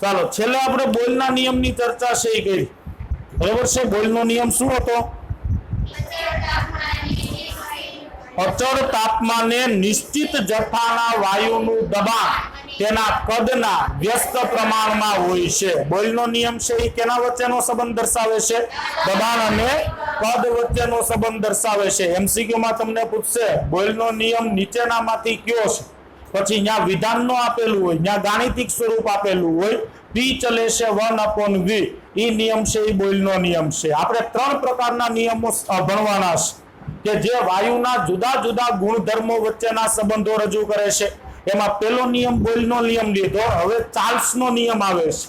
ચાલો છેલ્લે આપણે બોયલના નિયમની ચર્ચા છે એ કરી, બરોબર છે। બોયલનો નિયમ શું હતો? અચળ તાપમાને નિશ્ચિત જથ્થાના વાયુનું દબાણ તેના કદના વ્યસ્ત પ્રમાણમાં હોય છે। બોયલનો નિયમ છે એ કેના વચ્ચેનો સંબંધ દર્શાવે છે? દબાણ અને કદ વચ્ચેનો સંબંધ દર્શાવે છે। એમસીક્યુ માં તમને પૂછશે બોયલનો નિયમ નીચેનામાંથી કયો છે, પછી ત્યાં વિધાનનો આપેલું હોય, ત્યાં ગાણિતિક સ્વરૂપ આપેલું હોય, P ચલે છે 1/v, એ નિયમ છે એ બોયલનો નિયમ છે। આપણે ત્રણ પ્રકારના નિયમો ભણવાના છે કે જે વાયુના જુદા જુદા ગુણધર્મો વચ્ચેના સંબંધો રજૂ કરે છે। એમાં પહેલો નિયમ બોયલનો નિયમ લીધો, હવે ચાર્લ્સનો નિયમ આવે છે।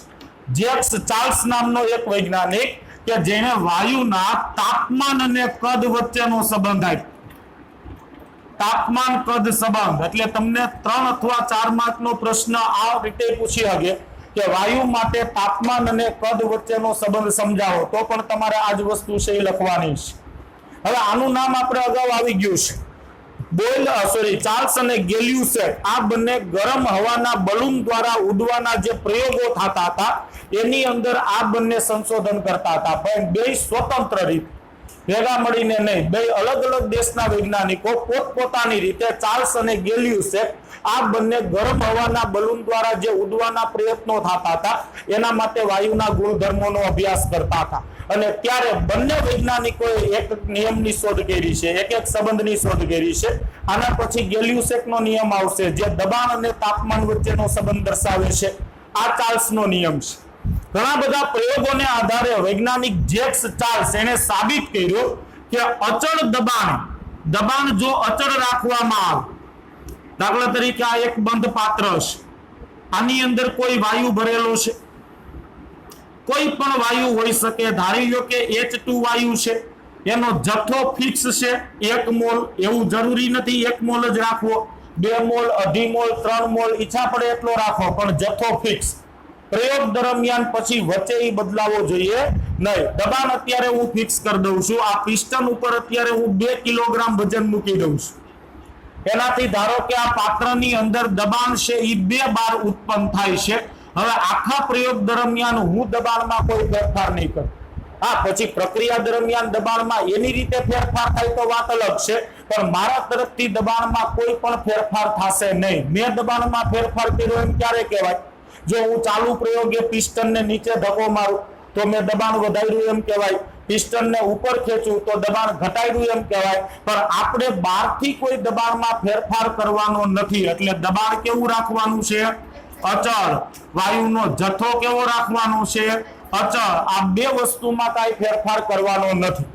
જેક્સ ચાર્લ્સ નામનો એક વૈજ્ઞાનિક કે જેણે વાયુના તાપમાન અને કદ વચ્ચેનો સંબંધ આપ્યો। તાપમાન કદ સંબંધ એટલે તમને 3 અથવા 4 માર્કનો પ્રશ્ન આ રીતે પૂછી શકે કે વાયુ માટે તાપમાન અને કદ વચ્ચેનો સંબંધ સમજાવો, તો પણ તમારે આ જ વસ્તુ છે એ લખવાની છે। હવે આનું નામ આપણે અગાઉ આવી ગયું છે, બોયલ ચાર્લ્સ અને ગેલ્યુસેક આ બંને ગરમ હવાના બલૂન દ્વારા ઉડવાના જે પ્રયોગો થતા હતા એની અંદર આ બંને સંશોધન કરતા હતા, પણ બે સ્વતંત્ર રીતે ભેગા મળીને નહીં, બે અલગ અલગ દેશના વૈજ્ઞાનિકો પોતપોતાની રીતે ચાર્લ્સ અને ગેલ્યુસેક આ બંને ગરમ હવાના બલૂન દ્વારા જે ઉડવાના પ્રયત્નો થતા હતા એના માટે વાયુના ગુણધર્મોનો અભ્યાસ કરતા હતા। અને ત્યારે બંને વૈજ્ઞાનિકોએ એક નિયમની શોધ કરી છે, એક એક સંબંધની શોધ કરી છે। આના પછી ગેલ્યુસેકનો નિયમ આવશે જે દબાણ અને તાપમાન વચ્ચેનો સંબંધ દર્શાવે છે, આ ચાર્લ્સનો નિયમ છે। ઘણા બધા પ્રયોગોને આધારે વૈજ્ઞાનિક જેક્સ ચાર્લ્સ એને સાબિત કર્યું કે અચળ દબાણ જો અચળ રાખવામાં આવે, દાખલા તરીકે આ એક બંધ પાત્ર છે, આની અંદર કોઈ વાયુ ભરેલો છે, કોઈ પણ વાયુ હોઈ શકે, ધારી લો કે H2 વાયુ છે, એનો જથ્થો ફિક્સ છે 1 મોલ, એવું જરૂરી નથી 1 મોલ જ રાખવો, 2 મોલ, 1.5 મોલ, 3 મોલ, ઈચ્છા પડે એટલો રાખો, પણ જથ્થો ફિક્સ। પ્રયોગ દરમિયાન પછી વચ્ચે એ બદલાવો જોઈએ નહીં। દબાણ અત્યારે હું ફિક્સ કરી દઉં છું, આ પિસ્ટન ઉપર અત્યારે હું 2 કિલોગ્રામ વજન મૂકી દઉં છું, એનાથી ધારો કે આ પાત્રની અંદર દબાણ છે એ 2 બાર ઉત્પન્ન થાય છે। હવે આખા પ્રયોગ દરમિયાન હું દબાણમાં કોઈ ફેરફાર નહીં કરું, હા પછી પ્રક્રિયા દરમિયાન દબાણમાં એની રીતે ફેરફાર થાય તો વાત અલગ છે, પણ મારા તરફથી દબાણમાં કોઈ પણ ફેરફાર થશે નહીં। મેં દબાણમાં ફેરફાર કર્યો એમ ક્યારે કહેવાય? જો હું ચાલુ પ્રયોગે પિસ્ટનને નીચે ધક્કો મારું તો મેં દબાણ વધાર્યું એમ કહેવાય, પિસ્ટનને ઉપર ખેંચું તો દબાણ ઘટાડ્યું એમ કહેવાય, પણ આપણે બહારથી કોઈ દબાણમાં ફેરફાર કરવાનો નથી, એટલે દબાણ કેવું રાખવાનું છે? અચળ। વાયુનો જથ્થો કેવો રાખવાનો છે? અચળ। આ બે વસ્તુમાં કાંઈ ફેરફાર કરવાનો નથી।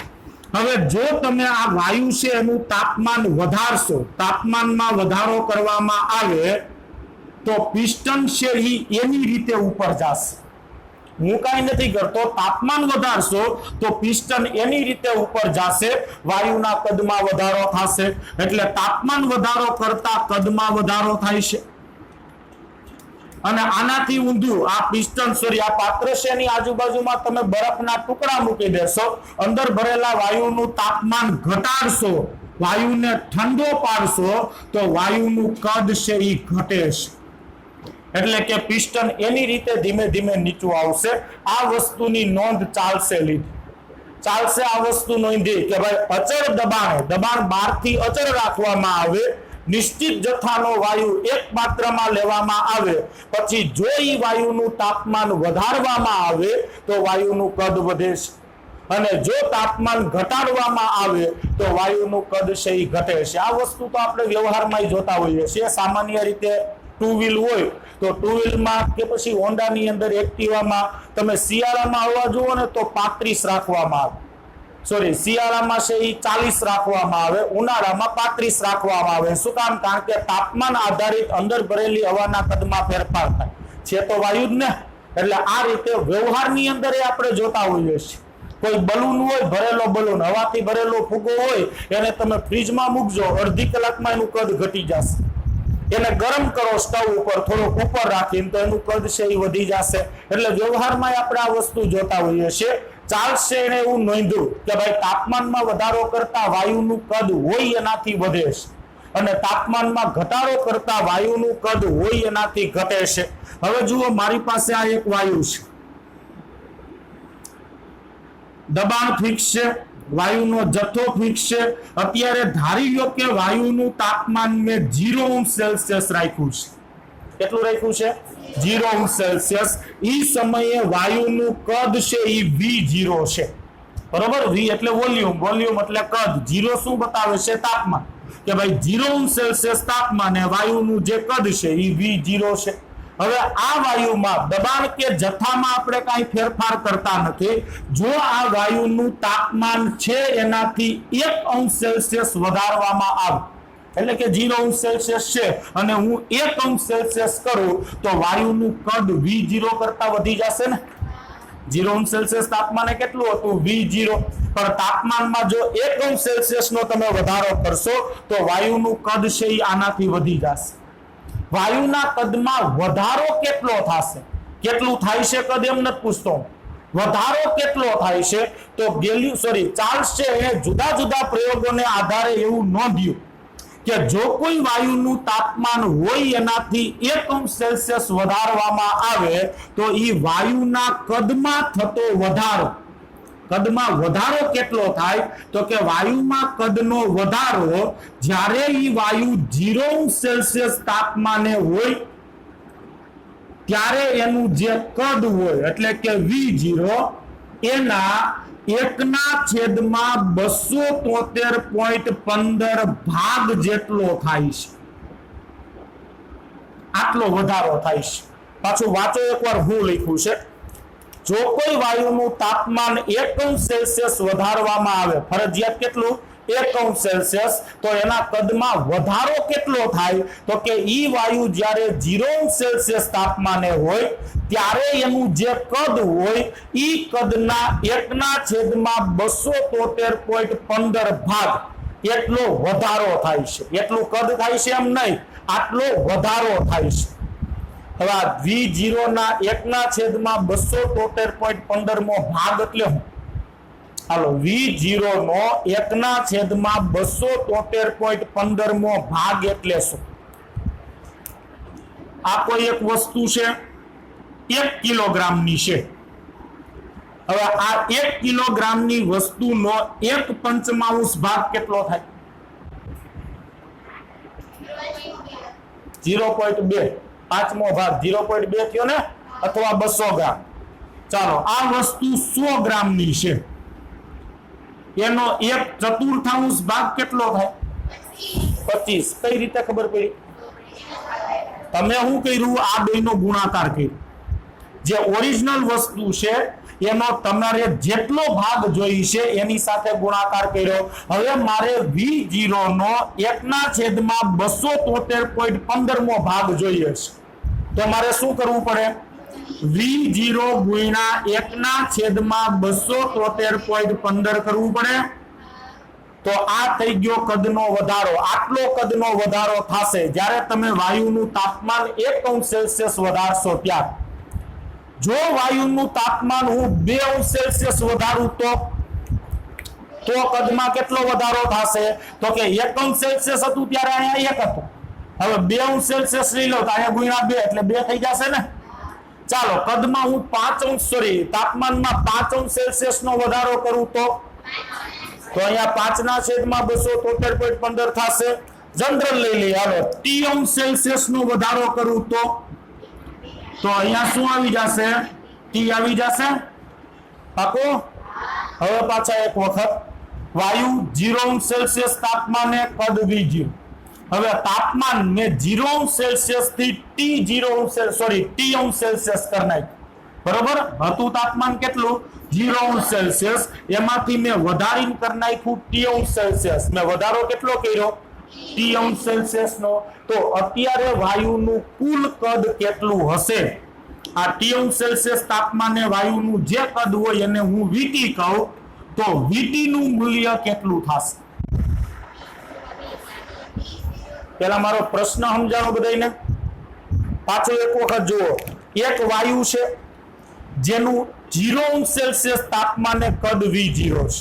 હવે જો તમે આ વાયુ છે એનું તાપમાન વધારશો, તાપમાનમાં વધારો કરવામાં આવે તો પિસ્ટન છે એની રીતે ઉપર જશે। હું કાંઈ નથી કરતો, તાપમાન વધારશો તો પિસ્ટન એની રીતે ઉપર જશે, વાયુના કદમાં વધારો થશે, એટલે તાપમાન વધારો કરતા કદમાં વધારો થાય છે। અને આનાથી ઊંધું આ પિસ્ટન આ પાત્ર છે એની આજુબાજુમાં તમે બરફના ટુકડા મૂકી દેશો, અંદર ભરેલા વાયુનું તાપમાન ઘટાડશો, વાયુને ઠંડો પાડશો તો વાયુનું કદ છે એ ઘટે છે, એટલે કે પિસ્ટન એની રીતે ધીમે ધીમે નીચું આવશે। આ વસ્તુની નોંધ ચાર્લ્સે લીધી, ચાર્લ્સે આ વસ્તુ નોંધી કે ભાઈ અચળ દબાણ બહારથી અચળ રાખવામાં આવે, નિશ્ચિત જથ્થાનો વાયુ એક પાત્રમાં લેવામાં આવે, પછી જો એ વાયુનું તાપમાન વધારવામાં આવે તો વાયુનું કદ વધે છે, અને જો તાપમાન ઘટાડવામાં આવે તો વાયુનું કદ છે એ ઘટે છે। આ વસ્તુ તો આપણે વ્યવહારમાં જોતા હોઈએ છીએ। સામાન્ય રીતે 2 વ્હીલ હોય તો 2 વ્હીલમાં કે પછી હોન્ડાની અંદર એક્ટિવામાં તમે શિયાળામાં હવા જુઓ ને તો 35 રાખવામાં આવે, શિયાળામાં છે એ 40 રાખવામાં આવે, ઉનાળામાં 35 રાખવામાં આવે। શું કામ? કારણ કે તાપમાન આધારિત અંદર ભરેલી હવાના કદમાં ફેરફાર થાય છે તો વાયુ જ ને, એટલે આ રીતે વ્યવહારની અંદર આપણે જોતા હોઈએ છીએ। કોઈ બલૂન હોય, ભરેલો બલૂન, હવાથી ભરેલો ફુગ્ગો હોય, એને તમે ફ્રીજમાં મૂકજો, અડધી કલાકમાં એનું કદ ઘટી જશે। એને ગરમ કરો સ્ટવ ઉપર, થોડોક ઉપર રાખીને તો એનું કદ છે એ વધી જશે। એટલે વ્યવહારમાં આપણે આ વસ્તુ જોતા હોઈએ છીએ। ચાર્લ્સ છે એને એવું નોંધ્યું કે ભાઈ તાપમાનમાં વધારો કરતા વાયુનું કદ હોય એનાથી વધે છે, અને તાપમાનમાં ઘટાડો કરતા વાયુનું કદ હોય એનાથી ઘટે છે। હવે જુઓ, મારી પાસે આ એક વાયુ છે, દબાણ ફિક્સ છે, વાયુનો જથ્થો ફિક્સ છે. અત્યારે ધારી લો કે વાયુનું તાપમાન મેં 0°C રાખ્યું છે. કેટલું રાખ્યું છે? 0°C. ઈ સમયે વાયુનું કદ છે ઈ V0 છે. બરોબર? V એટલે વોલ્યુમ, વોલ્યુમ એટલે કદ. 0 શું બતાવે છે? તાપમાન. કે ભાઈ 0°C તાપમાને વાયુનું જે કદ છે ઈ V0 છે. હવે આ વાયુમાં દબાણ કે જથ્થામાં આપણે કાંઈ ફેરફાર કરતા નથી. જો આ વાયુનું તાપમાન છે એનાથી 1°C વધારવામાં આવે, એટલે કે 0°C છે અને હું 1°C કરું તો વાયુનું કદ V0 કરતા વધી જશે ને. 0°C તાપમાને કેટલું હતું? V0. પણ તાપમાનમાં જો 1°C નો તમે વધારો કરશો તો વાયુનું કદ છે એ આનાથી વધી જશે. વાયુના કદમાં વધારો કેટલો થશે? કેટલું થાય છે કદ એમ નથી પૂછતો, વધારો કેટલો થાય છે? તો ચાર્લ્સ છે એને જુદા જુદા પ્રયોગોને આધારે એવું નોંધ્યું કે જો કોઈ વાયુનું તાપમાન હોય એનાથી 1°C વધારવામાં આવે તો એ વાયુના કદમાં થતો વધારો, કદમાં વધારો કેટલો થાય? તો કે વાયુમાં કદનો વધારો જ્યારે ઈ વાયુ 0°C તાપમાને હોય ત્યારે એનું જે કદ હોય એટલે કે V0 એના 1/273.15 ભાગ જેટલો થાય છે. આટલો વધારો થાય છે. પાછું વાંચો એકવાર, હું લખ્યું છે. જો કોઈ વાયુનું તાપમાન 1°C વધારવામાં આવે, ફરજિયાત કેટલું? 1°C, તો એના કદમાં વધારો કેટલો થાય? તો કે ઈ વાયુ જ્યારે 0°C તાપમાને હોય ત્યારે એનું જે કદ હોય ઈ કદના 1/273.15 ભાગ એટલો વધારો થાય છે. એટલું કદ થાય છે એમ નહીં, આટલો વધારો થાય છે. હવે આ V0 ના 1/273.15 ભાગ એટલે હું, હાલો, V0 નો 1/273.15 ભાગ એટલે શું? આ કોઈ એક વસ્તુ છે 1 કિલોગ્રામની છે. હવે આ 1 કિલોગ્રામની વસ્તુનો 1/5 ભાગ કેટલો થાય? 0.2. પાંચમો ભાગ 0.2 થયો ને, અથવા 200 ગ્રામ. ચાલો, આ વસ્તુ 100 ગ્રામની છે, એનો 1/4 ભાગ કેટલો થાય? 25. કઈ રીતે ખબર પડી? તમે શું કર્યું? આ બેનો ગુણાકાર કર્યો. જે ઓરિજિનલ વસ્તુ છે એનો તમારે જેટલો ભાગ જોઈ છે એની સાથે ગુણાકાર કર્યો. હવે મારે V0 નો 1/273.15 ભાગ જોઈએ છે, તો મારે શું કરવું પડે? V0 ગુણ્યા 1/273.15 કરવું પડે. તો આ થઈ ગયો કદનો વધારો. આટલો કદનો વધારો થશે જ્યારે તમે વાયુનું તાપમાન 1°C વધારશો ત્યારે. જો વાયુનું તાપમાન હું 2°C વધારું તો કદમાં કેટલો વધારો થશે? તો કે 1°C હતું ત્યારે અહીંયા 1 હતું. હવે 2°C લઈ લો તો અહીંયા ગુણ્યા 2 એટલે 2 થઈ જશે ને. ચાલો, કદમાં હું તાપમાનમાં 5°C નો વધારો કરું તો અહીંયા 5/273.15 થશે. જનરલ લઈ લઈએ. હાલો, T°C નો વધારો કરું તો અહીંયા શું આવી જશે? T આવી જશે. પાકો? હવે પાછા એક વખત, વાયુ 0°C તાપમાને કદ V0. હવે તાપમાન મેં 0°C થી T°C કરી નાખ્યું. બરોબર? હતું તાપમાન કેટલું? 0°C. એમાંથી મેં વધારીને કરી નાખ્યું T°C. મેં વધારો કેટલો કર્યો? T°C નો. તો અત્યારે વાયુનું કુલ કદ કેટલું હશે? આ T°C તાપમાને વાયુનું જે કદ હોય એને હું VT કહું, તો VT નું મૂલ્ય કેટલું થશે? પેલા મારો પ્રશ્ન સમજાવો બધાને. પાછો એક વખત જુઓ. એક વાયુ છે જેનું 0°C તાપમાને કદ V0 છે.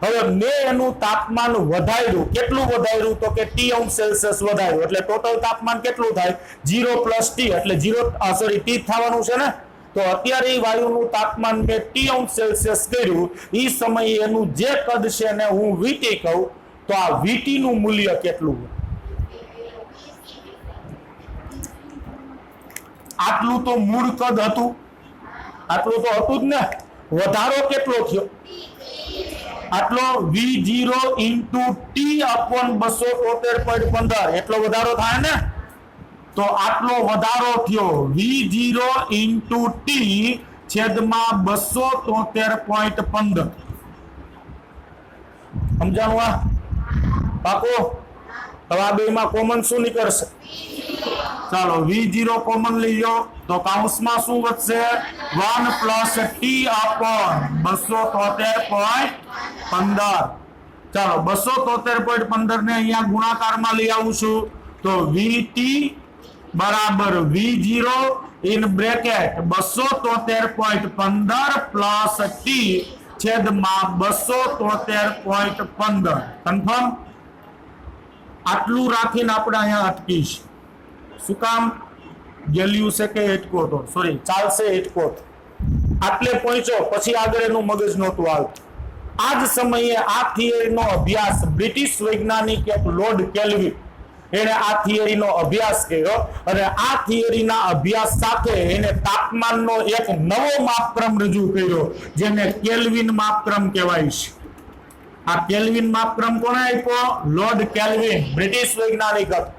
હવે મેં એનું તાપમાન વધાર્યું, કેટલું વધાર્યું તો કે ટી અંશ સેલ્સિયસ વધાર્યું, એટલે ટોટલ તાપમાન કેટલું થાય 0 + ટી, એટલે 0 સોરી ટી થવાનું છે ને। તો અત્યારે વાયુનું તાપમાન મેં ટી અંશ સેલ્સિયસ કર્યું, એ સમયે એનું જે કદ છે ને હું વીટી કહું, તો આ વીટી નું મૂલ્ય કેટલું? આટલું તો મૂળ કદ હતું, આટલું તો હતું જ ને, વધારો કેટલો થયો? આટલો V0 * T/273.15 એટલો વધારો થાય ને। તો આટલો વધારો થયો V0 * T છેદમાં 273.15 સમજાણું? આ પાકો? હવે આ બેમાં કોમન શું નીકળશે? ચાલો V0 કોમન લઈ લો તો કૌંસમાં શું વધશે? 1 + T/273.15। ચાલો 273.15 ને અહીંયા ગુણાકારમાં લઈ આવું છું તો VT બરાબર V0 इन ब्रेकेट 273.15 प्लस T छेदમાં 273.15 કન્ફર્મ? આટલું રાખીને આપણે અહીંયા અટકીશ। શું કામ? ગેલ્યુ છે કે એટકો તો સોરી ચાલશે એટકો આટલે પહોંચ્યો પછી આગળ એનું મગજ નહોતું આવતું। આ જ સમયે આ થિયરીનો અભ્યાસ બ્રિટિશ વૈજ્ઞાનિક એક લોર્ડ કેલ્વિન એને આ થિયરીનો અભ્યાસ કર્યો અને આ થિયરીના અભ્યાસ સાથે એને તાપમાનનો એક નવો માપક્રમ રજૂ કર્યો જેને કેલ્વિન માપક્રમ કહેવાય છે। આ કેલ્વિન માપક્રમ કોણે આપ્યો? લોર્ડ કેલ્વિન, બ્રિટિશ વૈજ્ઞાનિક હતો।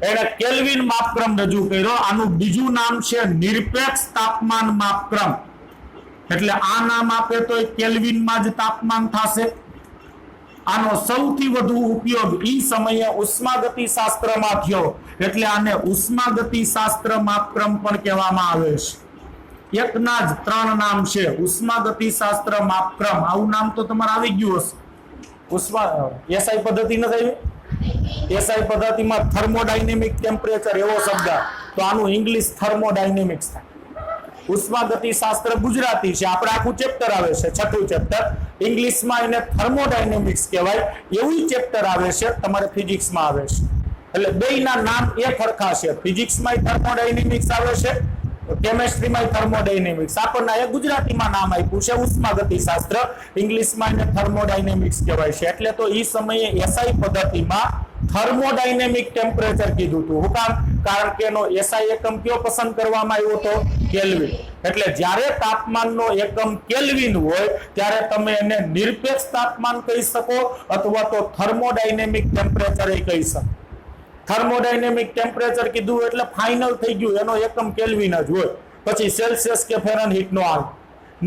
એને કેલ્વિન માપક્રમ રજૂ કર્યો। આનું બીજું નામ છે નિરપેક્ષ તાપમાન માપક્રમ। એટલે આ નામ આપે તો કેલ્વિનમાં જ તાપમાન થશે। આનો સૌથી વધુ ઉપયોગ ઈ સમયે ઉષ્માગતિશાસ્ત્રમાં થયો એટલે આને ઉષ્માગતિશાસ્ત્ર માપક્રમ પણ કહેવામાં આવે છે। એકના જ 3 નામ છે, ઉષ્માગતિશાસ્ત્ર માપક્રમ। આવું નામ તો તમારે આવી ગયું હશે। ઉષ્મા એસઆઈ પદ્ધતિ નથી આવી? એસઆઈ પદ્ધતિમાં થર્મોડાયનેમિક ટેમ્પરેચર એવો શબ્દ, તો આનું ઇંગ્લિશ થર્મોડાયનેમિક્સ થાય। ઉષ્માગતિશાસ્ત્ર ગુજરાતી છે, આપણે આખું ચેપ્ટર આવે છે 6થું ચેપ્ટર, ઇંગ્લિશમાં એને થર્મોડાયનેમિક્સ કહેવાય। એવું ચેપ્ટર આવે છે તમારે ફિઝિક્સમાં આવે છે, એટલે બેયના નામ એક સરખા છે। ફિઝિક્સમાં થર્મોડાયનેમિક્સ આવે છે, કેમેસ્ટ્રીમાં થર્મોડાયનેમિક્સ। આપણને એ ગુજરાતીમાં નામ આપ્યું છે ઉષ્માગતિશાસ્ત્ર, ઇંગ્લિશમાં એને થર્મોડાયનેમિક્સ કહેવાય છે। એટલે તો એ સમયે એસઆઈ પદ્ધતિમાં થર્મોડાયનેમિક ટેમ્પરેચર કીધું હતું। શું કામ? કારણ કે એનો એસઆઈ એકમ કયો પસંદ કરવામાં આવ્યો હતો? કેલ્વિન। એટલે જ્યારે તાપમાનનો એકમ કેલ્વિન હોય ત્યારે તમે એને નિરપેક્ષ તાપમાન કહી શકો અથવા તો થર્મોડાયનેમિક ટેમ્પરેચર કહી શકો। થર્મોડાયનેમિક ટેમ્પરેચર કીધું એટલે ફાઇનલ થઈ ગયું, એનો એકમ કેલ્વિન જ હોય, પછી સેલ્સિયસ કે ફેરનહીટ નો આવે।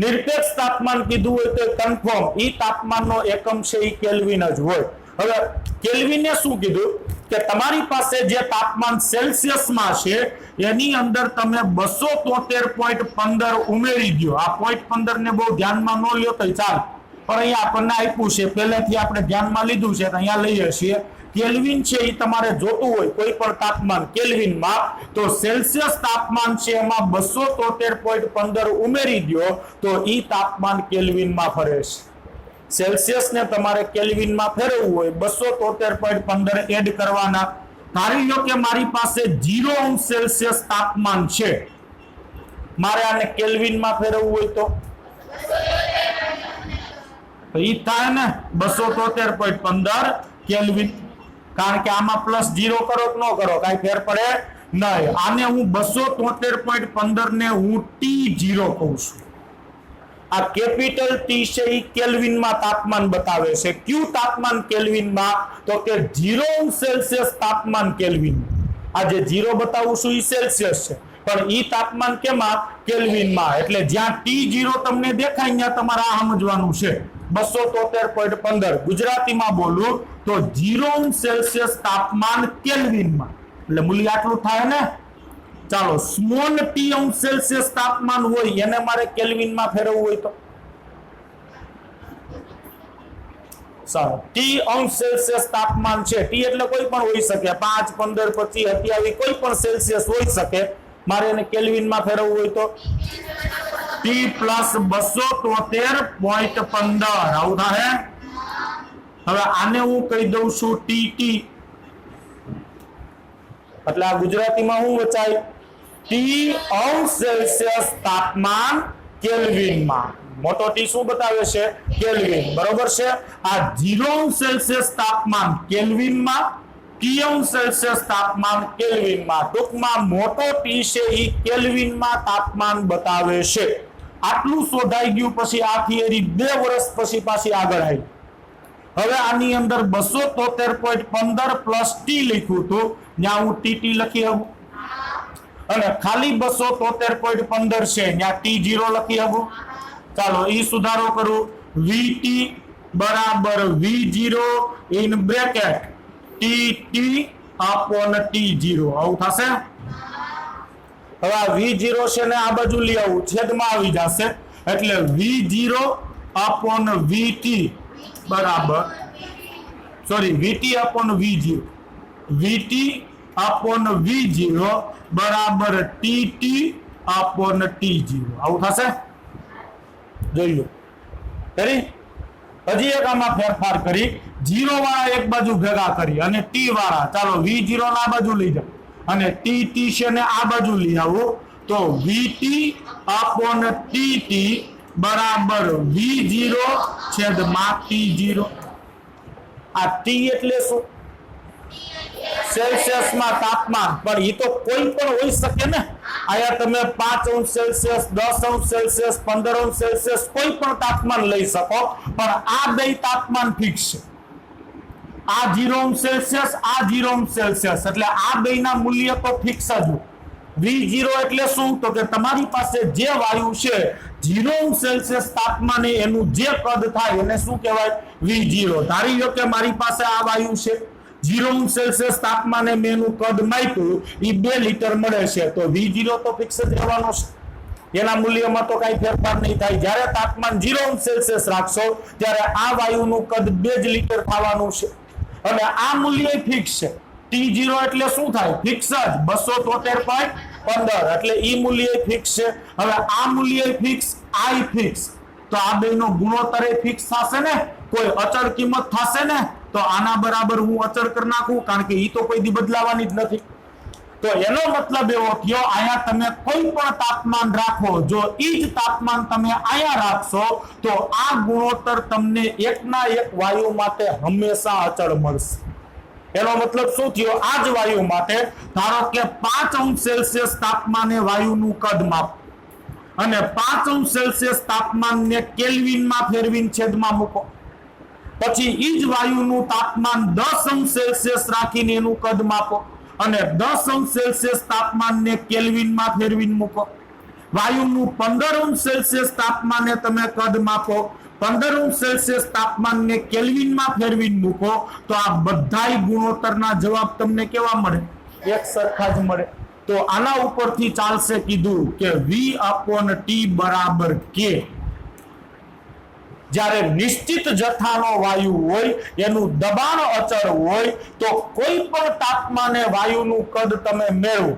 નિરપેક્ષ તાપમાન કીધું હોય તો કન્ફર્મ ઈ તાપમાનનો એકમ છે ઈ કેલ્વિન જ હોય। હવે કેલ્વિને શું કીધું કે તમારી પાસે જે તાપમાન સેલ્સિયસમાં છે એની અંદર તમે 273.15 ઉમેરી દો। આ 0.15 ને બહુ ધ્યાનમાં ન લ્યો તો ચાલ, પણ અહીંયા આપણને આપ્યું છે, પહેલેથી આપણે ધ્યાનમાં લીધું છે તો અહીંયા લઈએ છીએ। કેલ્વિન છે એ તમારે જોતું હોય કોઈ પણ તાપમાન કેલ્વિનમાં, તો સેલ્સિયસ તાપમાન છે એમાં 273.15 ઉમેરી દો તો ઈ તાપમાન કેલ્વિનમાં ફરે છે। સેલ્સિયસ ને તમારે કેલ્વિનમાં ફેરવવું હોય 273.15 એડ કરવાના। ધારી લો કે મારી પાસે 0 અંશ સેલ્સિયસ તાપમાન છે, મારે આને કેલ્વિનમાં ફેરવવું હોય તો ઈ થાય ને 273.15 કેલ્વિન, કારણ કે આમાં +0 કરો કે ન કરો કાંઈ ફેર પડે નહીં। આને હું 273.15 ને હું T0 કહું છું। આ કેપિટલ ટી છે એ કેલ્વિનમાં તાપમાન બતાવે છે। ક્યુ તાપમાન કેલ્વિનમાં? તો કે 0 અંશ સેલ્સિયસ તાપમાન કેલ્વિન। આ જે 0 બતાવું છું એ સેલ્સિયસ છે, પણ ઈ તાપમાન કેમાં? કેલ્વિનમાં। એટલે જ્યાં T0 તમને દેખાય ત્યાં તમારે આ સમજવાનું છે 273.15। ગુજરાતીમાં બોલું તો 0 અંશ સેલ્સિયસ તાપમાન કેલ્વિનમાં, એટલે મૂલ્ય આટલું થાય ને। ચાલો સ્મોલ ટી અંશ સેલ્સિયસ તાપમાન હોય એને મારે કેલ્વિનમાં ફેરવવું હોય તો સારું, ટી અંશ સેલ્સિયસ તાપમાન છે, ટી એટલે કોઈ પણ હોઈ શકે, 5, 15, 25, 27 કોઈ પણ સેલ્સિયસ હોઈ શકે, મારે એને કેલ્વિનમાં ફેરવવું હોય તો T + 273.15 આવું થાય। હવે આને હું કહી દઉં છું ટીટી, એટલે આ ગુજરાતીમાં શું વચાય? ટી અંશ સેલ્સિયસ તાપમાન કેલ્વિનમાં. મોટો ટી શું બતાવે છે? કેલ્વિન. બરોબર છે. આ 0 સેલ્સિયસ તાપમાન કેલ્વિનમાં, ટી અંશ સેલ્સિયસ તાપમાન કેલ્વિનમાં. ટૂંકમાં મોટો ટી છે એ કેલ્વિનમાં તાપમાન બતાવે છે. આટલું શોધાઈ ગયું પછી આ થિયરી 2 વર્ષ પછી પાછી આગળ આવી. હવે આની અંદર 273.15 પ્લસ ટી લખ્યું હતું, ત્યાં હું ટીટી લખી શકું, અને ખાલી 273.15 છે ત્યાં T0 લખી શકું. ચાલો એ સુધારો કરું. VT બરાબર V0 in bracket TT upon T0 આવું થશે. હવે આ V0 છે ને આ બાજુ લઈ આવું, છેદમાં આવી જશે, એટલે V0 upon VT બરાબર, sorry VT upon V0, VT upon V0 બરાબર TT upon T0 આવું થશે. જોઈ લો. કરી હજી એક આમાં ફેરફાર કરી, 0 વાળા એક બાજુ ભેગા કરી અને T વાળા, ચાલો V0 ના આ બાજુ લઈ જાઓ અને TT છે ને આ બાજુ લઈ આવો, તો VT upon TT બરાબર V0 છેદમાં T0. આ T એટલે શું? સેલ્સિયસમાં તાપમાન, પણ એ તો કોઈ પણ હોઈ શકે ને. આયા તમે 5 અંશ સેલ્સિયસ, 10 અંશ સેલ્સિયસ, 15 અંશ સેલ્સિયસ કોઈ પણ તાપમાન લઈ શકો, પણ આ બે તાપમાન ફિક્સ છે. આ 0 અંશ સેલ્સિયસ, આ 0 અંશ સેલ્સિયસ, એટલે આ બેના મૂલ્ય તો ફિક્સ જ. V0 એટલે શું? તો કે તમારી પાસે જે વાયુ છે 0 અંશ સેલ્સિયસ તાપમાને એનું જે કદ થાય એને શું કહેવાય? V0. ધારી લો કે મારી પાસે આ વાયુ છે, 0 અંશ સેલ્સિયસ તાપમાને મેં એનું કદ માપ્યું, એ 2 લીટર મળે છે, તો V0 તો ફિક્સ જ રહેવાનો છે. એના મૂલ્યમાં તો કઈ ફેરફાર નહીં થાય. જ્યારે તાપમાન 0 અંશ સેલ્સિયસ રાખશો ત્યારે આ વાયુનું કદ 2 જ લીટર થવાનું છે, અને આ મૂલ્ય ફિક્સ છે. T0 એટલે શું થાય? ફિક્સ જ 273.15, એટલે ઈ મૂલ્ય ફિક્સ છે. હવે આ મૂલ્ય ફિક્સ, આ ફિક્સ, તો આ બેનો ગુણોત્તર ફિક્સ થશે ને, કોઈ અચળ કિંમત થશે ને, તો આના બરાબર હું અચળ કરી નાખું, કારણ કે ઈ તો કોઈ દી બદલાવાની જ નથી. તો એનો મતલબ એવો થયો, અહીંયા તમે કોઈ પણ તાપમાન રાખો, જો ઈ જ તાપમાન તમે અહીંયા રાખશો તો આ ગુણોત્તર તમને એકના એક વાયુ માટે હંમેશા અચળ મળશે. એનો મતલબ શું થયો? આ જ વાયુ માટે ધારો કે 5 અંશ સેલ્સિયસ તાપમાને વાયુનું કદ માપ, અને 5 અંશ સેલ્સિયસ તાપમાનને કેલ્વિનમાં ફેરવીને છેદમાં મૂકો, પછી ઈ જ વાયુનું તાપમાન 10 અંશ સેલ્સિયસ રાખીને એનું કદ માપો, અને 10 અંશ સેલ્સિયસ તાપમાનને કેલ્વિનમાં ફેરવીને મૂકો. વાયુનું 15 અંશ સેલ્સિયસ તાપમાને તમે કદ માપો, 15 અંશ સેલ્સિયસ તાપમાનને કેલ્વિનમાં ફેરવીને મૂકો, તો આ બધાય ગુણોત્તરના જવાબ તમને કેવા મળે? એક સરખા જ મળે. તો આના ઉપરથી ચાલશે કીધું કે V/T બરાબર K. જ્યારે નિશ્ચિત જથ્થાનો વાયુ હોય, એનું દબાણ અચળ હોય, તો કોઈ પણ તાપમાને વાયુનું કદ તમે મેળવો,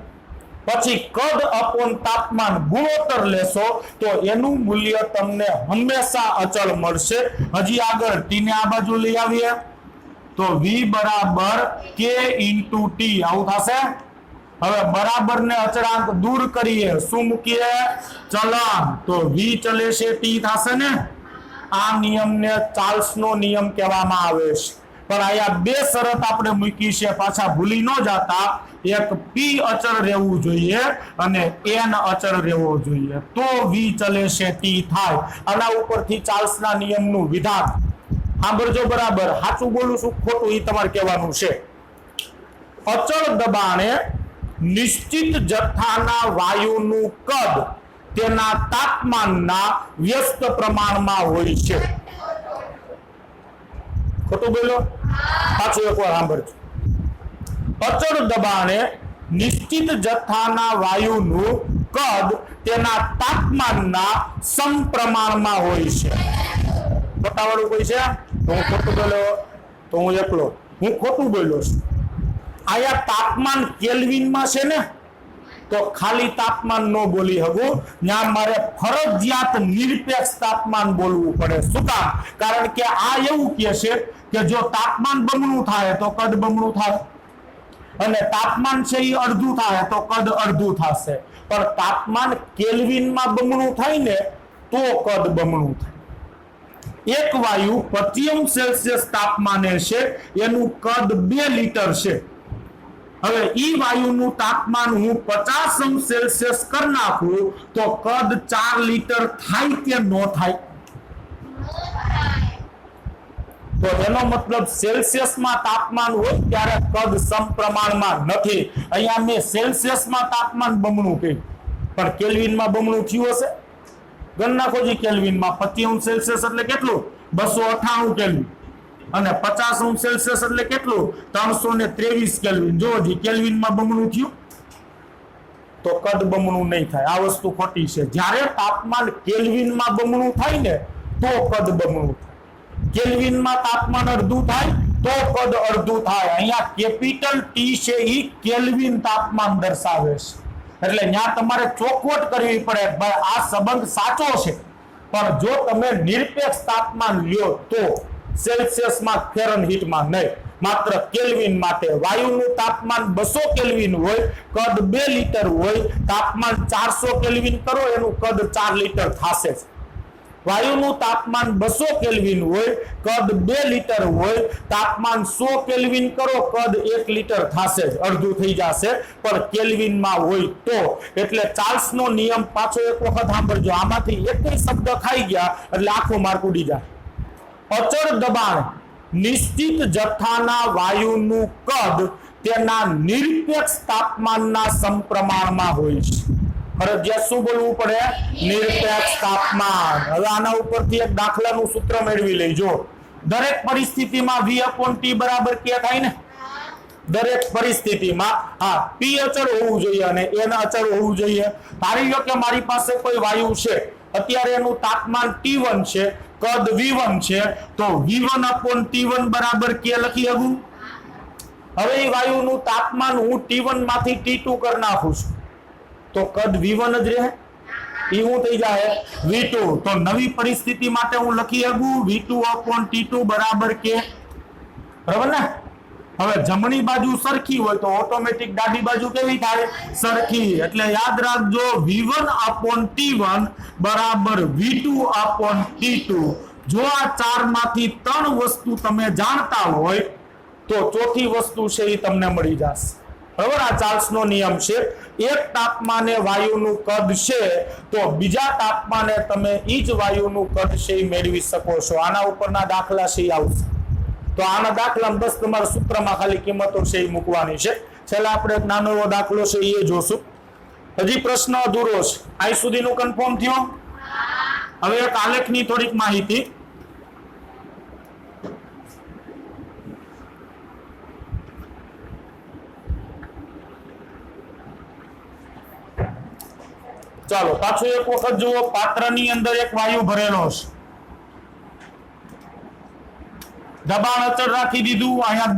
પછી કદ અપોન તાપમાન ગુણોત્તર લેશો તો એનું મૂલ્ય તમને હંમેશા અચળ મળશે. હજી આગળ T ને આ બાજુ લઈ આવીએ તો V બરાબર K into T આવું થશે. હવે બરાબર ને અચળાંક દૂર કરીએ, શું મૂકીએ? ચલન. તો V ચલે છે T થશે ને. આ નિયમને ચાર્લ્સનો નિયમ કહેવામાં આવે છે, પણ અહીંયા 2 શરત આપણે મૂકી છે, પાછા ભૂલી ન જાતા. એક P અચળ રહેવું જોઈએ અને N અચળ રહેવો જોઈએ, તો V ચલે છે T થાય. આના ઉપરથી ચાર્લ્સના નિયમનું વિધાન સાંભળજો બરાબર. સાચું બોલું છું ખોટું એ તમારે કહેવાનું છે. અચળ દબાણે નિશ્ચિત જથ્થાના વાયુનું કદ તેના તાપમાનના વ્યસ્ત પ્રમાણમાં હોય છે. ખોટું બોલો? પાછું એકવાર સાંભળજો. અચળ દબાણે નિશ્ચિત જથ્થાના વાયુનું કદ તેના તાપમાનના સમપ્રમાણમાં હોય છે. ખોટાવાળું કોઈ છે? તો હું ખોટું બોલ્યો, તો હું એકલો હું ખોટું બોલ્યો છું. આયા તાપમાન કેલ્વિનમાં છે ને, તો ખાલી તાપમાન ન બોલી શકું, ત્યાં મારે ફરજિયાત નિરપેક્ષ તાપમાન બોલવું પડે. શું કામ? કારણ કે આ એવું કહે છે કે જો તાપમાન બમણું થાય તો કદ બમણું થાય, અને તાપમાન છે એ અડધું થાય તો કદ અડધું થશે, પણ તાપમાન કેલ્વિનમાં બમણું થાય ને તો કદ બમણું થાય. એક વાયુ 25 સેલ્સિયસ તાપમાને છે, એનું કદ 2 લિટર છે. હવે ઈ વાયુનું તાપમાન હું 50 સેલ્સિયસ કરી નાખું તો કદ 4 લિટર થાય કે ન થાય? તો એનો મતલબ સેલ્સિયસમાં તાપમાન હોય ત્યારે કદ સમપ્રમાણમાં નથી. અહીંયા મેં સેલ્સિયસમાં તાપમાન બમણું કહ્યું, પણ કેલ્વિનમાં બમણું થયું હશે? ગણ નાખો જી. કેલ્વિનમાં 25 સેલ્સિયસ એટલે કેટલું? 298 કેલ્વિન, અને 50 સેલ્સિયસ એટલે કેટલું? 323 કેલ્વિન. જો જી કેલ્વિનમાં બમણું થયું તો કદ બમણું નહીં થાય. આ વસ્તુ ખોટી છે. જ્યારે તાપમાન કેલ્વિનમાં બમણું થાય ને તો કદ બમણું થાય. કેલ્વિનમાં તાપમાન અડધું થાય તો કદ અડધું થાય. અહીંયા કેપિટલ ટી છે એ કેલ્વિન તાપમાન દર્શાવે છે, એટલે ત્યાં તમારે ચોખવટ કરવી પડે. ભાઈ આ સંબંધ સાચો છે, પણ જો તમે નિરપેક્ષ તાપમાન લ્યો તો સેલ્સિયસમાં, ફેરનહીટમાં નહીં, માત્ર કેલ્વિન માટે. વાયુનું તાપમાન 200 કેલ્વિન હોય, કદ 2 લિટર હોય. તાપમાન 400 કેલ્વિન કરો એનું કદ 4 લિટર થશે. વાયુનું તાપમાન 200 કેલ્વિન હોય, કદ 2 લિટર હોય. તાપમાન 100 કેલ્વિન કરો, કદ 1 લિટર થશે જ, અડધું થઈ જશે, પણ કેલ્વિનમાં હોય તો. એટલે ચાર્લ્સનો નિયમ પાછો એક વખત સાંભળજો. આમાંથી એક શબ્દ ખાઈ ગયા એટલે આખું માર્ક ઉડી જાય. અચળ દબાણ નિશ્ચિત જથ્થાના વાયુનું કદ તેના નિરપેક્ષ તાપમાનના સમપ્રમાણમાં હોય છે. ફરજિયાત શું બોલવું પડે? નિરપેક્ષ તાપમાન. હવે આના ઉપરથી એક દાખલાનું સૂત્ર મેળવી લેજો. દરેક પરિસ્થિતિમાં V/T બરાબર કે થાય ને? દરેક પરિસ્થિતિમાં હા P અચળ હોવું જોઈએ અને N અચળ હોવું જોઈએ. ધારી લો કે મારી પાસે કોઈ વાયુ છે, અત્યારે એનું તાપમાન T1 છે, કદ V1 છે, તો V1/T1 બરાબર કે લખી શકું? હવે એ વાયુનું તાપમાન હું T1 માંથી T2 કરી નાખું છું તો કદ V1 જ રહે, એ હું થઈ જાય V2. તો નવી પરિસ્થિતિ માટે હું લખી શકું V2/T2 બરાબર કે, બરાબર ને? હવે જમણી બાજુ સરખી હોય તો ઓટોમેટિક ડાબી બાજુ કેવી થાય? સરખી. એટલે યાદ રાખજો V1/T1 બરાબર V2/T2. જો આ 4 માંથી 3 વસ્તુ તમે જાણતા હોય તો ચોથી વસ્તુ છે એ તમને મળી જશે. બરાબર? આ ચાર્લ્સનો નિયમ છે. એક તાપમાને વાયુનું કદ છે તો બીજા તાપમાને તમે એ જ વાયુનું કદ છે એ મેળવી શકો છો. આના ઉપરના દાખલા છે એ આવશે. તો આના દાખલા બસ તમારા સૂત્રમાં ખાલી કિંમતો છે એ મૂકવાની છે. છેલ્લા આપણે એક નાનો એવો દાખલો છે એ જોશું. હજી પ્રશ્ન અધૂરો છે. આ સુધીનું કન્ફર્મ થયો? હવે એક આલેખની થોડીક માહિતી. ચાલો પાછું એક વખત જુઓ. પાત્રની અંદર એક વાયુ ભરેલો છે, દબાણ અચળ રાખી દીધું, અહીંયા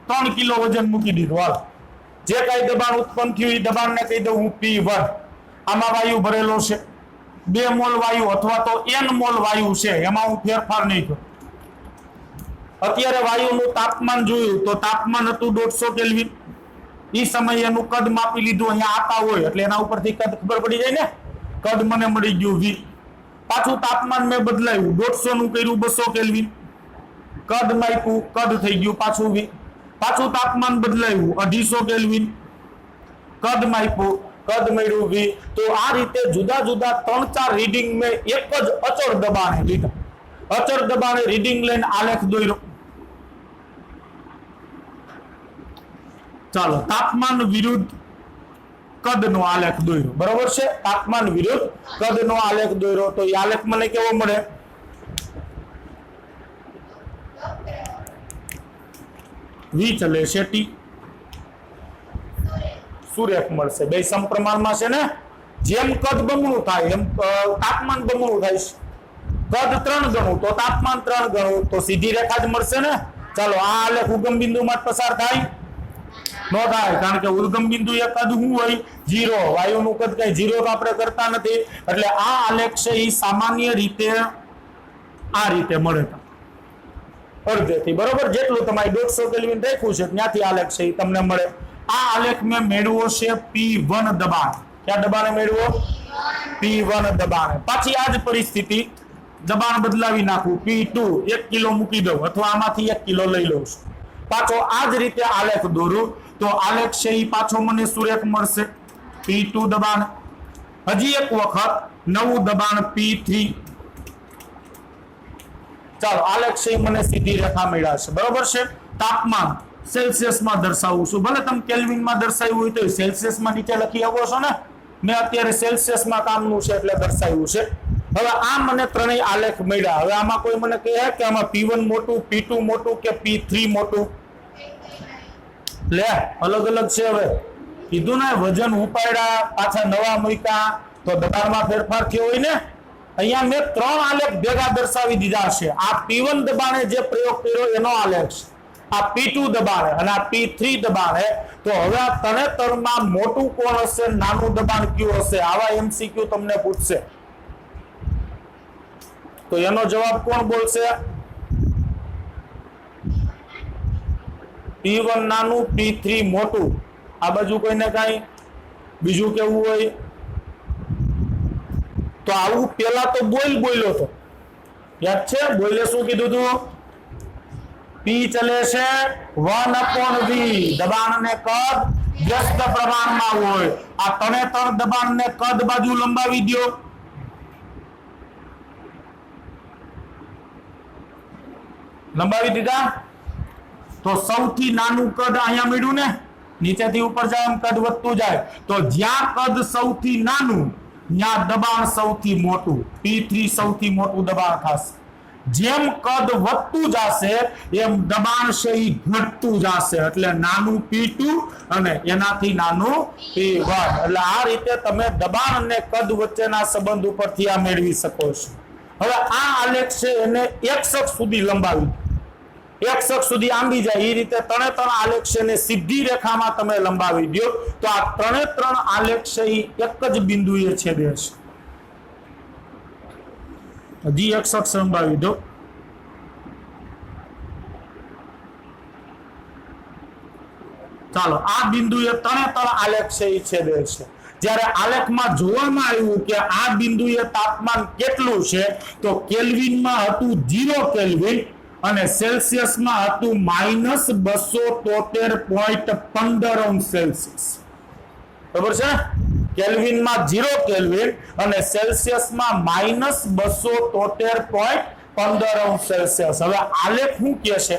3 કિલો વજન મૂકી દીધું. હાલ જે કઈ દબાણ ઉત્પન્ન થયું એ દબાણને કહી દઉં હું P1. આમાં વાયુ ભરેલો છે, 2 મોલ વાયુ અથવા તો N મોલ વાયુ છે, એમાં હું ફેરફાર નહીં કરું. અત્યારે વાયુનું તાપમાન જોયું તો તાપમાન હતું 150 કેલ્વિન. એ સમયે એનું કદ માપી લીધું, અહીંયા આતા હોય એટલે એના ઉપરથી કદ ખબર પડી જાય ને. કદ મને મળી ગયું V. પાછું તાપમાન મેં બદલાયું, 150 નું કર્યું 200 કેલ્વિન. કદ માપ્યું, કદ થઈ ગયું પાછું V. પાછું તાપમાન બદલાયું 250 કેલ્વિન. કદ માપ્યું, કદ મળ્યું V. તો આ રીતે જુદા જુદા 3-4 રીડિંગ મેં એક જ અચળ દબાણે લીધા. અચળ દબાણે રીડિંગ લઈને આલેખ દોર્યો. ચાલો તાપમાન વિરુદ્ધ કદનો આલેખ દોર્યો. બરોબર છે? તાપમાન વિરુદ્ધ કદનો આલેખ દોર્યો તો એ આલેખ મને કેવો મળે? V ચલે છે T. સુરેખ મળશે. બે સમપ્રમાણમાં છે ને. જેમ કદ બમણું થાય એમ તાપમાન બમણું થાય છે. કદ 3 ગણું તો તાપમાન 3 ગણું, તો સીધી રેખા જ મળશે ને. ચાલો આ આલેખ ઉગમ બિંદુમાં પસાર થાય? નો થાય, કારણ કે ઉદ્ગમ બિંદુ એ કદ શું હોય? 0. વાયુનું કદ કઈ 0 તો આપણે કરતા નથી. એટલે આ આલેખ છે એ સામાન્ય રીતે આ રીતે મળે. અડધેથી, બરોબર? જેટલું તમારી 150 કેલ્વિન રાખ્યું છે ત્યાંથી આલેખ છે એ તમને મળે. આ આલેખ મેં મેળવો છે P1 દબાણ. ક્યાં દબાણે મેળવો? P1 દબાણે. પાછી આ જ પરિસ્થિતિ, દબાણ બદલાવી નાખું, P2 1 કિલો મૂકી દઉં અથવા આમાંથી 1 કિલો લઈ લઉં છું. પાછો આ જ રીતે આલેખ દોરું તો આલેખ છે એ પાછો મને સુરેખ મળશે P2 દબાણ. હજી એક વખત નવું દબાણ P3. ચાલો આલેખ છે મને સીધી રેખા મળ્યા છે, બરોબર છે? તાપમાન સેલ્સિયસમાં દર્શાવું છું, ભલે તમે કેલ્વિનમાં દર્શાવ્યું હોય તો સેલ્સિયસમાં નીચે લખી આવો છો ને. મેં અત્યારે સેલ્સિયસમાં કામનું છે એટલે દર્શાવ્યું છે. હવે આ મને ત્રણેય આલેખ મળ્યા. હવે આમાં કોઈ મને કહે કે આમાં P1 મોટું, P2 મોટું કે P3 મોટું? લે અલગ અલગ છે. હવે કીધું ને વજન ઉપાડ્યા પાછા નવા મૂક્યા તો દબાણમાં ફેરફાર થયો હોય ને. અહીંયા મેં ત્રણ આલેખ ભેગા દર્શાવી દીધા છે. આ P1 દબાણે જે પ્રયોગ કર્યો એનો આલેખ છે, આ P2 દબાણે અને આ P3 દબાણે. તો હવે આ તરણેતરમાં મોટું કોણ હશે, નાનું દબાણ કયું હશે? આવા MCQ તમને પૂછશે તો એનો જવાબ કોણ બોલશે? P1 નાનું, P3 મોટું. આ બાજુ કોઈને કઈ બીજું કેવું હોય તો આવું પેલા તો બોલ્યો તો યાદ છે? બોલે શું કીધું તું? P ચલે છે 1/V. દબાણ ને કદ વ્યસ્ત પ્રમાણમાં હોય. આ તરણેતર દબાણ ને કદ બાજુ લંબાવી દો. લંબાવી દીધા તો સૌથી નાનું કદ અહીંયા મળ્યું ને. નીચેથી ઉપર જાય એમ કદ વધતું જાય તો જ્યાં કદ સૌથી નાનું ત્યાં દબાણ સૌથી મોટું. P3 સૌથી મોટું દબાણ થશે. જેમ કદ વધતું જશે એમ દબાણ છે એ ઘટતું જશે. એટલે નાનું P2 અને એનાથી નાનું P1. એટલે આ રીતે તમે દબાણ અને કદ વચ્ચેના સંબંધ ઉપરથી આ મેળવી શકો છો. હવે આ આલેખ છે એને x અક્ષ સુધી લંબાવી, x અક્ષ સુધી આંબી જાય એ રીતે ત્રણેતર આલેખ છે ને સીધી રેખામાં તમે લંબાવી દો તો આ ત્રણેતર આલેખ છે એ એક જ બિંદુએ છેદે છે. હજી x અક્ષ લંબાવી દો. ચાલો આ બિંદુએ ત્રણેતર આલેખ છે એ છેદે છે. જ્યારે આલેખમાં જોવામાં આવ્યું કે આ બિંદુએ તાપમાન કેટલું છે તો કેલ્વિનમાં હતું 0 કેલ્વિન અને સેલ્સિયસમાં હતું -273.15 સેલ્સિયસ. બરાબર છે? કેલ્વિનમાં 0 કેલ્વિન અને સેલ્સિયસમાં -273.15 સેલ્સિયસ. હવે આલેખ શું કહે છે?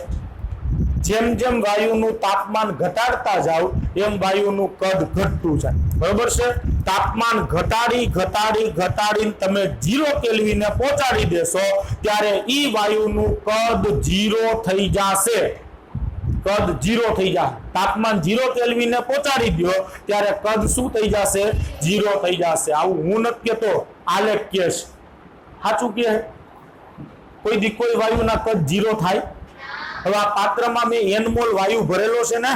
જેમ જેમ વાયુનું તાપમાન ઘટાડતા જાવ એમ વાયુનું કદ ઘટતું જાય. બરોબર છે? તાપમાન ઘટાડીને તમે 0 કેલ્વિને પહોંચાડી દેશો ત્યારે ઈ વાયુનું કદ 0 થઈ જશે. કદ 0 થઈ જાય. તાપમાન 0 કેલ્વિને પહોંચાડી દો ત્યારે કદ શું થઈ જશે? 0 થઈ જશે. આવું હું નથી કહેતો, આલેખ કહે છે. સાચું કહે? કોઈ વાયુના કદ 0 થાય? હવે આ પાત્રમાં મેં n મોલ વાયુ ભરેલો છે ને,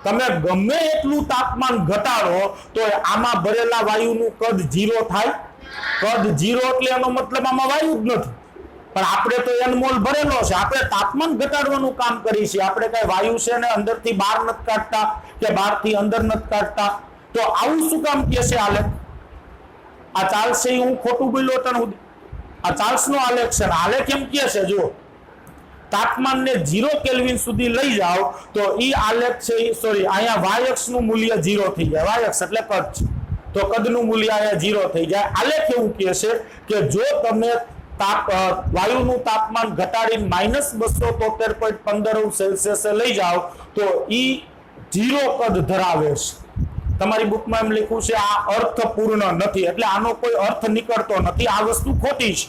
તમે ગમે એટલું તાપમાન ઘટાડો તો આમાં ભરેલા વાયુનું કદ 0 થાય? કદ 0 એટલે એનો મતલબ આમાં વાયુ જ નથી. પણ આપણે તો n મોલ ભરેલો છે, આપણે તાપમાન ઘટાડવાનું કામ કરીએ છીએ. આપણે કઈ વાયુ છે ને અંદરથી બહાર નથી કાઢતા કે બહારથી અંદર નથી કાઢતા. તો આવું શું કામ કહે છે આલેખ? આ ચાલશે હું ખોટું બોલ્યો તને? આ ચાર્લ્સનો આલેખ છે. આલેખ એમ કહે છે જો તાપમાનને 0 કેલ્વિન સુધી લઈ જાઓ તો ઈ આલેખ છે, સોરી અહીંયા y અક્ષનું મૂલ્ય 0 થઈ જાય. y અક્ષ એટલે કદ છે તો કદનું મૂલ્ય અહીંયા 0 થઈ જાય. આલેખ એવું કહે છે કે જો તમે વાયુનું તાપમાન ઘટાડીને -273.15 સેલ્સિયસે લઈ જાઓ તો ઈ 0 કદ ધરાવે છે. તમારી બુકમાં એમ લખ્યું છે આ અર્થપૂર્ણ નથી, એટલે આનો કોઈ અર્થ નીકળતો નથી. આ વસ્તુ ખોટી છે.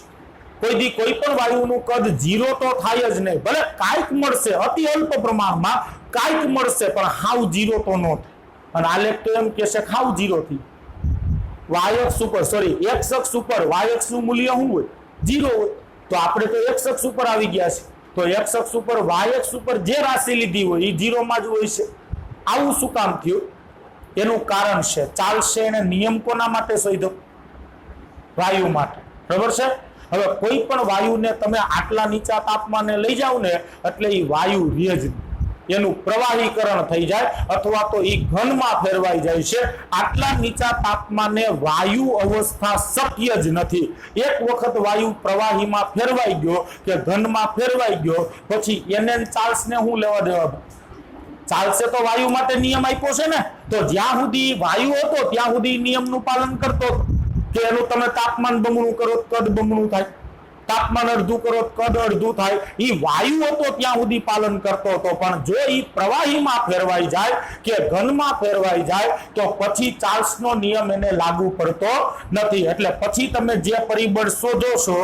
કોઈ પણ વાયુનું કદ 0 તો થાય જ નહીં. ભલે કાંઈક મળશે અતિ અલ્પ પ્રમાણમાં, કાંઈક મળશે પણ હાવ 0 તો ન થાય. અને આલેખ તો એમ કે છે હાવ 0 થી y અક્ષ ઉપર, સોરી x અક્ષ ઉપર y અક્ષનું મૂલ્ય શું હોય? 0 હોય. તો આપણે તો x અક્ષ ઉપર આવી ગયા છે તો x અક્ષ ઉપર y અક્ષ ઉપર જે રાશિ લીધી હોય એ 0 માં જ હોય છે. આવું શું કામ થયું? એનું કારણ છે ચાલશે એને નિયમ કોના માટે શોધ્યો? વાયુ માટે. બરાબર છે? હવે કોઈ પણ વાયુને તમે આટલા નીચા તાપમાને લઈ જાવ ને એટલે એ વાયુ રહે જ નહીં. એનું પ્રવાહીકરણ થઈ જાય અથવા તો એ ઘનમાં ફેરવાઈ જાય છે. આટલા નીચા તાપમાને વાયુ અવસ્થા શક્ય જ નથી. એક વખત વાયુ પ્રવાહીમાં ફેરવાઈ ગયો કે ઘનમાં ફેરવાઈ ગયો પછી એને ચાર્લ્સને શું લેવા દેવા? ચાલશે તો વાયુ માટે નિયમ આપ્યો છે ને. તો જ્યાં સુધી વાયુ હતો ત્યાં સુધી નિયમનું પાલન કરતો કે એનું તમે તાપમાન બમણું કરો કદ બમણું થાય, તાપમાન અડધું કરો કદ અડધું થાય. એ વાયુ હતો ત્યાં સુધી પાલન કરતો હતો. પણ જો એ પ્રવાહીમાં ફેરવાઈ જાય કે ઘનમાં ફેરવાઈ જાય તો પછી ચાર્લ્સનો નિયમ એને લાગુ પડતો નથી. એટલે પછી તમે જે પરિબળ શોધો છો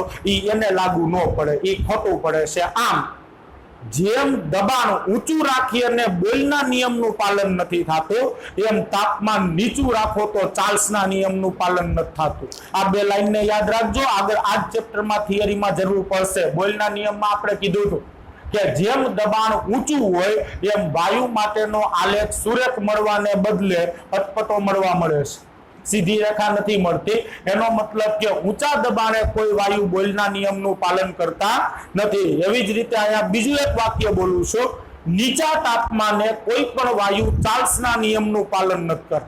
એને લાગુ ન પડે, એ ખોટું પડે છે. આમ જેમ દબાણ ઊંચું રાખી અને બોયલના નિયમનું પાલન નથી થતું એમ તાપમાન નીચું રાખો તો ચાર્લ્સના નિયમનું પાલન નથી થતું. આ બે લાઈનને યાદ રાખજો. આગળ આ ચેપ્ટરમાં થિયરીમાં જરૂર પડશે. બોયલના નિયમમાં આપણે કીધું હતું કે જેમ દબાણ ઊંચું હોય એમ વાયુ માટેનો આલેખ સુરેખ મળવાને બદલે અટપટો મળવા મળે છે, સીધી રેખા નથી મળતી. એનો મતલબ કે ઊંચા દબાણે કોઈ વાયુ બોયલના નિયમનું પાલન કરતા નથી. એવી જ રીતે અહીંયા બીજું એક વાક્ય બોલું છું, નીચા તાપમાને કોઈ પણ વાયુ ચાર્લ્સના નિયમનું પાલન નથી કરતા.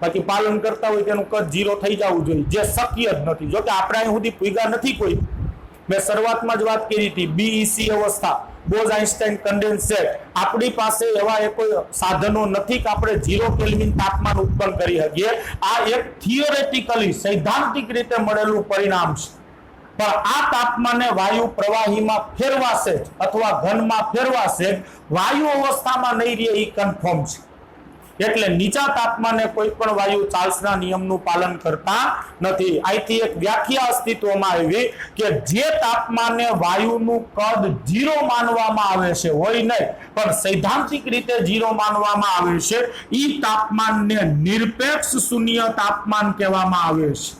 બાકી પાલન કરતા હોય તેનું કદ 0 થઈ જવું જોઈએ, જે શક્ય જ નથી. જો કે આપણે અહીં સુધી પૂગ્યા નથી કોઈ. મેં શરૂઆતમાં જ વાત કરી હતી બીઈસી અવસ્થા, બોઝ-આઇન્સ્ટાઇન કન્ડેન્સેટ. આપણી પાસે એવા કોઈ સાધનો નથી કે આપણે 0 કેલ્વિન તાપમાન ઉત્પન્ન કરી શકીએ. આ એક થિયોરેટિકલી સૈદ્ધાંતિક રીતે મળેલું પરિણામ છે. પણ આ તાપમાને વાયુ પ્રવાહીમાં ફેરવાશે અથવા ઘનમાં ફેરવાશે, વાયુ અવસ્થામાં નહીં રહે એ કન્ફર્મ છે. એટલે નીચા તાપમાને કોઈ પણ વાયુ ચાર્લ્સના નિયમનું પાલન કરતા નથી. અહીંથી એક વ્યાખ્યા અસ્તિત્વમાં આવી કે જે તાપમાને વાયુનું કદ 0 માનવામાં આવે છે, હોય નહીં પણ સૈદ્ધાંતિક રીતે 0 માનવામાં આવે છે, એ તાપમાનને નિરપેક્ષ શૂન્ય તાપમાન કહેવામાં આવે છે.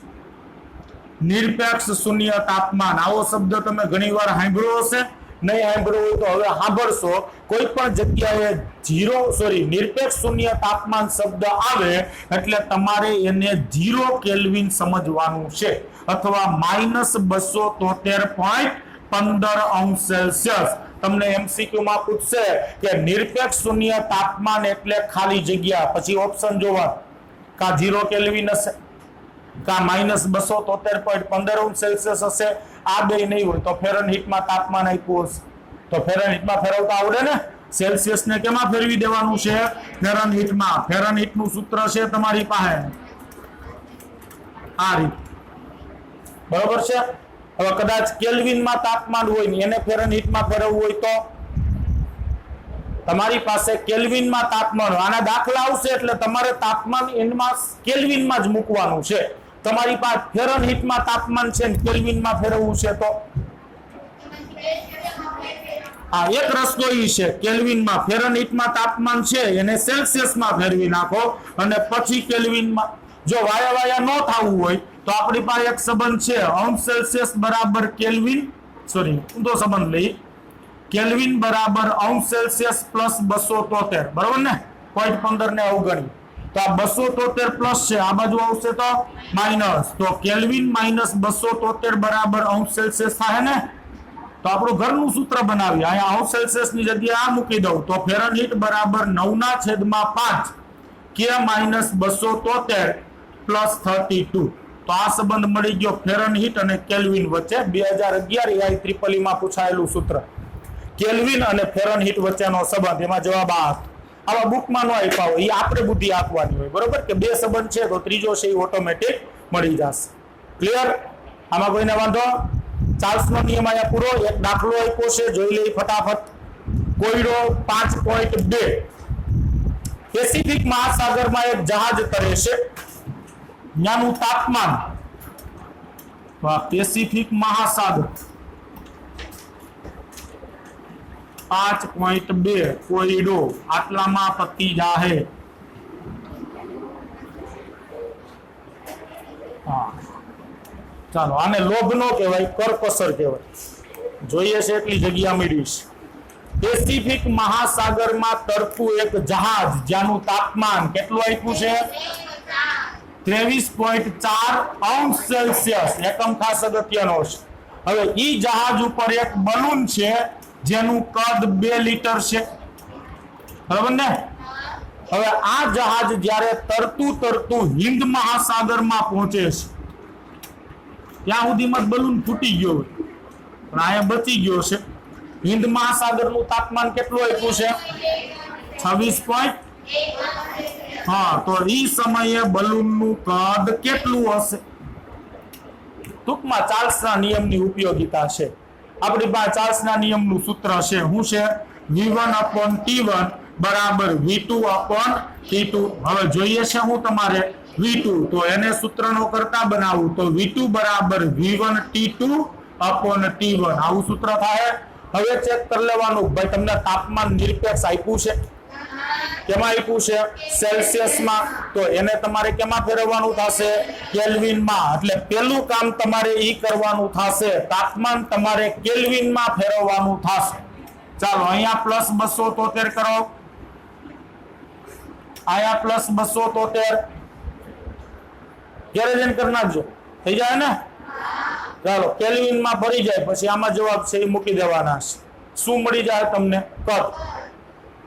નિરપેક્ષ શૂન્ય તાપમાન, આવો શબ્દ તમે ઘણીવાર સાંભળ્યો હશે. નહીં સાંભળ્યો હોય તો હવે સાંભળશો. કોઈ પણ જગ્યાએ નિરપેક્ષ શૂન્ય તાપમાન શબ્દ આવે એટલે તમારે એને 0 કેલ્વિન સમજવાનું છે અથવા -273.15°C. તમને MCQ માં પૂછશે કે નિરપેક્ષ શૂન્ય તાપમાન એટલે ખાલી જગ્યા, પછી ઓપ્શન જોવા કા 0 કેલ્વિન હશે કા -273.15°C હશે. આ બે નહીં હોય તો ફેરનહીટમાં તાપમાન આપ્યું હશે તો ફેરનહીટમાં ફેરવતા આવડે ને. સેલ્સિયસ ને કેમાં ફેરવી દેવાનું છે? ફેરનહીટમાં. ફેરનહીટનું સૂત્ર છે તમારી પાસે આ રીત, બરોબર છે. હવે કદાચ કેલ્વિનમાં તાપમાન હોય ને એને ફેરનહીટમાં ફેરવવું હોય તો તમારી પાસે કેલ્વિનમાં તાપમાન, આના દાખલા આવશે એટલે તમારે તાપમાન એમાં કેલ્વિનમાં જ મૂકવાનું છે. તમારી પાસે ફેરનહીટમાં તાપમાન છે ને કેલ્વિનમાં ફેરવવું છે તો આ એક રસ્તો ઈ છે. કેલ્વિનમાં ફેરનહીટમાં તાપમાન છે એને સેલ્સિયસમાં ફેરવી નાખો અને પછી કેલ્વિનમાં. જો વાયા ન થવું હોય તો આપણી પાસે એક સંબંધ છે, અંશ સેલ્સિયસ બરાબર કેલ્વિન, ઊંધો સંબંધ લઈ, કેલ્વિન બરાબર અંશ સેલ્સિયસ પ્લસ 273, બરોબર ને. 0.15 ને અવગણી તો આ 273 પ્લસ છે, આ બાજુ આવશે તો માઇનસ. તો કેલ્વિન -273 બરાબર અંશ સેલ્સિયસ થાય ને. તો આપણું ઘરનું સૂત્ર બનાવીએ. અહીંયા અંશ સેલ્સિયસ ની જગ્યાએ આ મૂકી દઉં તો ફેરનહીટ બરાબર 9/5 કે -273 પ્લસ 32. તો આ સંબંધ મળી ગયો ફેરનહીટ અને કેલ્વિન વચ્ચે. 2011 IEEE માં પૂછાયેલું સૂત્ર, કેલ્વિન અને ફેરનહીટ વચ્ચેનો સંબંધ. એમાં જવાબ આવા બુકમાં ન આપ્યા હોય, એ આપણે બુદ્ધિ આપવાની હોય, બરોબર. કે બે સંબંધ છે તો ત્રીજો છે એ ઓટોમેટિક મળી જશે. ક્લિયર? આમાં કોઈને વાંધો? ચાર્લ્સનો નિયમ આયા પૂરો. એક દાખલો આપ્યો છે, જોઈ લઈ ફટાફટ. કોયડો 5.2. પેસિફિક મહાસાગરમાં એક જહાજ તરે છે, ત્યાંનું તાપમાન, પેસિફિક મહાસાગર 5.2 કોયડો આટલામાં પતી જાહે. ચાલો, આને લોભ નો કહેવાય, કરકસર કહેવાય. જોઈએ છે એટલી જગ્યા મળી છે. પેસિફિક મહાસાગરમાં તરતું એક જહાજ જેનું તાપમાન કેટલું આપ્યું છે? 23.4 અંશ સેલ્સિયસ. એકમ ખાસ અગત્યનો છે. હવે ઈ જહાજ ઉપર એક બલૂન છે જેનું કદ 2 લીટર છે, બરાબર ને? હવે આ જહાજ જ્યારે તરતું હિન્દ મહાસાગરમાં પહોંચે છે ત્યાં સુધીમાં બલૂન ફૂટી ગયો હોય પણ અહીંયા બચી ગયો છે. હિન્દ મહાસાગરનું તાપમાન કેટલું આપ્યું છે? 26. હા, તો ઈ સમયે બલૂનનું કદ કેટલું હશે? ટૂંકમાં ચાર્લ્સના નિયમની ઉપયોગિતા છે. આપણી પાસે ચાર્લ્સના નિયમનું સૂત્ર છે. શું છે? V1/T1 બરાબર V2/T2. હવે જોઈએ છે હું તમારે V2, તો એને સૂત્રનો કરતા બનાવું તો V2 બરાબર V1T2/T1 આવું સૂત્ર થાય. હવે ચેક કરી લેવાનું ભાઈ તમને તાપમાન નિરપેક્ષ આપ્યું છે, કેમાં આપ્યું છે? સેલ્સિયસમાં. તો એને તમારે કેમાં ફેરવવાનું થશે? કેલ્વિનમાં. એટલે પેલું કામ તમારે ઈ કરવાનું થશે, તાપમાન તમારે કેલ્વિનમાં ફેરવવાનું થશે. ચાલો અહીંયા +273 કરો, અહીંયા +273 ગેરેજન કરી નાખજો, થઈ જાય ને? ચાલો કેલ્વિનમાં ભરી જાય પછી આમાં જવાબ છે એ મૂકી દેવાના છે. શું મળી જાય તમને? કદ.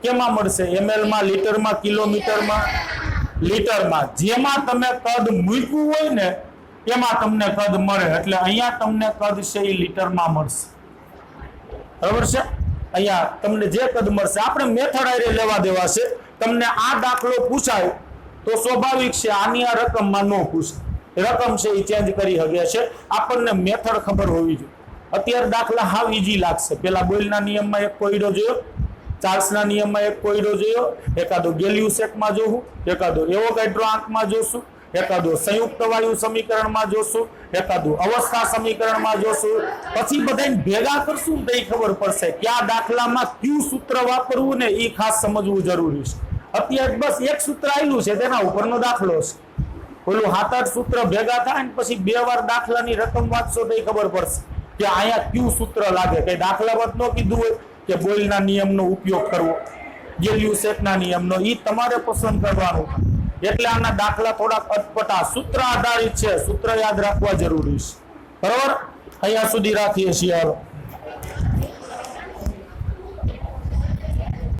કેમાં મળશે? ml માં, લીટરમાં, કિલોમીટરમાં? લીટરમાં. જેમાં તમે કદ મૂક્યું હોય ને એમાં તમને કદ મળે. એટલે અહીંયા તમને કદ છે એ લીટરમાં મળશે, બરાબર છે? અહીંયા તમને જે કદ મળશે આપણે મેથડ આરે લેવા દેવા છે. તમને આ દાખલો પૂછાય તો સ્વાભાવિક છે આની આ રકમમાં ન પૂછાય, રકમ છે એ ચેન્જ કરી શકે છે. આપણને મેથડ ખબર હોવી જોઈએ. અત્યારે દાખલા હાવ ઈઝી લાગશે. પેલા બોયલના નિયમમાં એક કોયડો જોયો, ચાર્લ્સના નિયમમાં એક કોયડો જોયો, એકાદો ગેલિયુસેકમાં જોવું, એકાદો એવોગાડ્રો આંકમાં જોશું, એકાદો સંયુક્ત વાયુ સમીકરણમાં જોશું, એકાદું અવસ્થા સમીકરણમાં જોશું. પછી બધાને ભેગા કરશું તો એ ખબર પડશે કયા દાખલામાં કયું સૂત્ર વાપરવું ને એ ખાસ સમજવું જરૂરી છે. અત્યારે બસ એક સૂત્ર આવેલું છે તેના ઉપરનો દાખલો છે. ઓલું 7-8 સૂત્ર ભેગા થાય ને પછી 2 વાર દાખલાની રકમ વાંચશો તો એ ખબર પડશે કે અહીંયા કયું સૂત્ર લાગે. કઈ દાખલામાં ન કીધું હોય કે બોયલના નિયમનો ઉપયોગ કરવો, ગેલિયુસેકના નિયમનો, એ તમારે પસંદ કરવાનું. એટલે આના દાખલા થોડાક અટપટા સૂત્ર આધારિત છે, સૂત્ર યાદ રાખવા જરૂરી છે. બરાબર? અહીંયા સુધી રાખીએ છીએ.